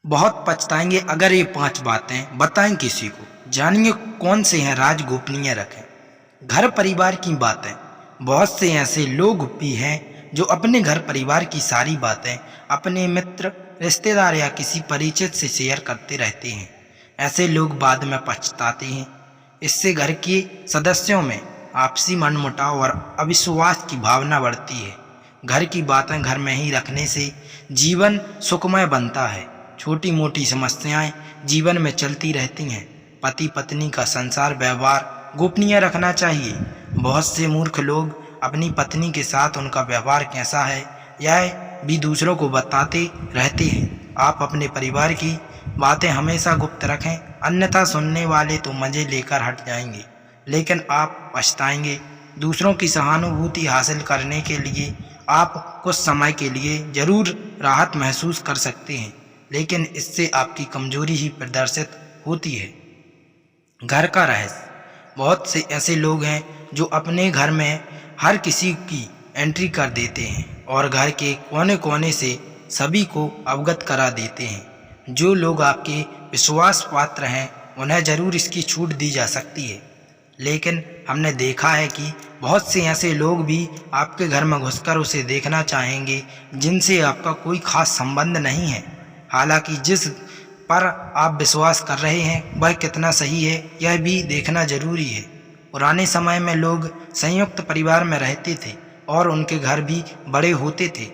बहुत पछताएंगे अगर ये 5 बातें बताएं किसी को। जानिए कौन से हैं राज गोपनीय रखें। घर परिवार की बातें। बहुत से ऐसे लोग भी हैं जो अपने घर परिवार की सारी बातें अपने मित्र, रिश्तेदार या किसी परिचित से शेयर करते रहते हैं। ऐसे लोग बाद में पछताते हैं। इससे घर के सदस्यों में आपसी मनमुटाव और अविश्वास की भावना बढ़ती है। घर की बातें घर में ही रखने से जीवन सुखमय बनता है। छोटी मोटी समस्याएं जीवन में चलती रहती हैं। पति पत्नी का संसार व्यवहार गोपनीय रखना चाहिए। बहुत से मूर्ख लोग अपनी पत्नी के साथ उनका व्यवहार कैसा है यह भी दूसरों को बताते रहते हैं। आप अपने परिवार की बातें हमेशा गुप्त रखें, अन्यथा सुनने वाले तो मज़े लेकर हट जाएंगे, लेकिन आप पछताएंगे। दूसरों की सहानुभूति हासिल करने के लिए आप कुछ समय के लिए जरूर राहत महसूस कर सकते हैं, लेकिन इससे आपकी कमजोरी ही प्रदर्शित होती है। घर का रहस्य। बहुत से ऐसे लोग हैं जो अपने घर में हर किसी की एंट्री कर देते हैं और घर के कोने कोने से सभी को अवगत करा देते हैं। जो लोग आपके विश्वास पात्र हैं उन्हें ज़रूर इसकी छूट दी जा सकती है, लेकिन हमने देखा है कि बहुत से ऐसे लोग भी आपके घर में घुसकर उसे देखना चाहेंगे जिनसे आपका कोई खास संबंध नहीं है। हालांकि जिस पर आप विश्वास कर रहे हैं वह कितना सही है यह भी देखना जरूरी है। पुराने समय में लोग संयुक्त परिवार में रहते थे और उनके घर भी बड़े होते थे।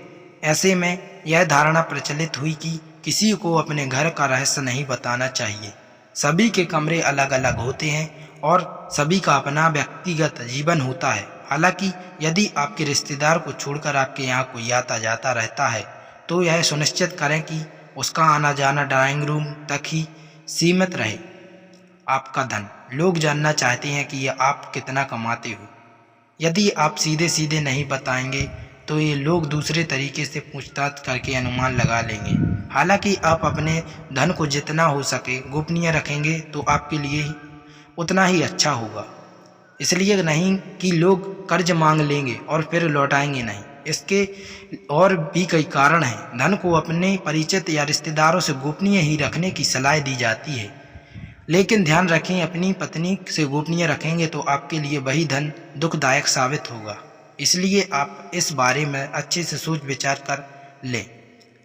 ऐसे में यह धारणा प्रचलित हुई कि किसी को अपने घर का रहस्य नहीं बताना चाहिए। सभी के कमरे अलग अलग होते हैं और सभी का अपना व्यक्तिगत जीवन होता है। हालांकि यदि आपके रिश्तेदार को छोड़कर आपके यहाँ कोई आता जाता रहता है तो यह सुनिश्चित करें कि उसका आना जाना ड्राइंग रूम तक ही सीमित रहे। आपका धन। लोग जानना चाहते हैं कि यह आप कितना कमाते हो। यदि आप सीधे सीधे नहीं बताएंगे तो ये लोग दूसरे तरीके से पूछताछ करके अनुमान लगा लेंगे। हालांकि आप अपने धन को जितना हो सके गोपनीय रखेंगे तो आपके लिए उतना ही अच्छा होगा। इसलिए नहीं कि लोग कर्ज मांग लेंगे और फिर लौटाएंगे नहीं। इसके और भी कई कारण हैं। धन को अपने परिचित या रिश्तेदारों से गोपनीय ही रखने की सलाह दी जाती है, लेकिन ध्यान रखें अपनी पत्नी से गोपनीय रखेंगे तो आपके लिए वही धन दुखदायक साबित होगा। इसलिए आप इस बारे में अच्छे से सोच विचार कर लें।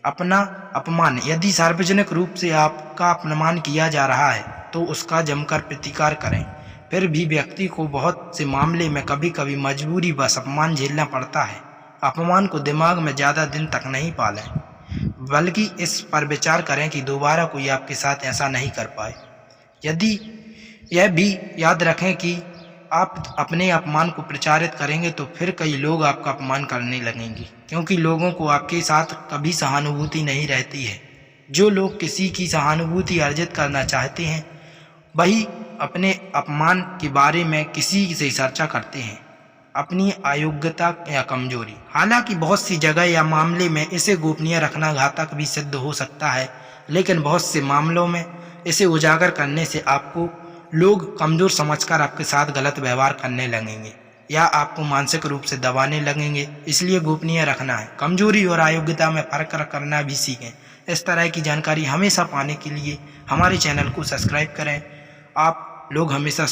अपना अपमान। यदि सार्वजनिक रूप से आपका अपमान किया जा रहा है तो उसका जमकर प्रतिकार करें। फिर भी व्यक्ति को बहुत से मामले में कभी कभी मजबूरी व अपमान झेलना पड़ता है। अपमान को दिमाग में ज़्यादा दिन तक नहीं पालें, बल्कि इस पर विचार करें कि दोबारा कोई आपके साथ ऐसा नहीं कर पाए। यदि यह भी याद रखें कि आप अपने अपमान को प्रचारित करेंगे तो फिर कई लोग आपका अपमान करने लगेंगे, क्योंकि लोगों को आपके साथ कभी सहानुभूति नहीं रहती है। जो लोग किसी की सहानुभूति अर्जित करना चाहते हैं वही अपने अपमान के बारे में किसी से चर्चा करते हैं, अपनी अयोग्यता या कमजोरी। हालांकि बहुत सी जगह या मामले में इसे गोपनीय रखना घातक भी सिद्ध हो सकता है, लेकिन बहुत से मामलों में इसे उजागर करने से आपको लोग कमजोर समझकर आपके साथ गलत व्यवहार करने लगेंगे या आपको मानसिक रूप से दबाने लगेंगे। इसलिए गोपनीय रखना है। कमजोरी और अयोग्यता में फर्क करना भी सीखें। इस तरह की जानकारी हमेशा पाने के लिए हमारे चैनल को सब्सक्राइब करें। आप लोग हमेशा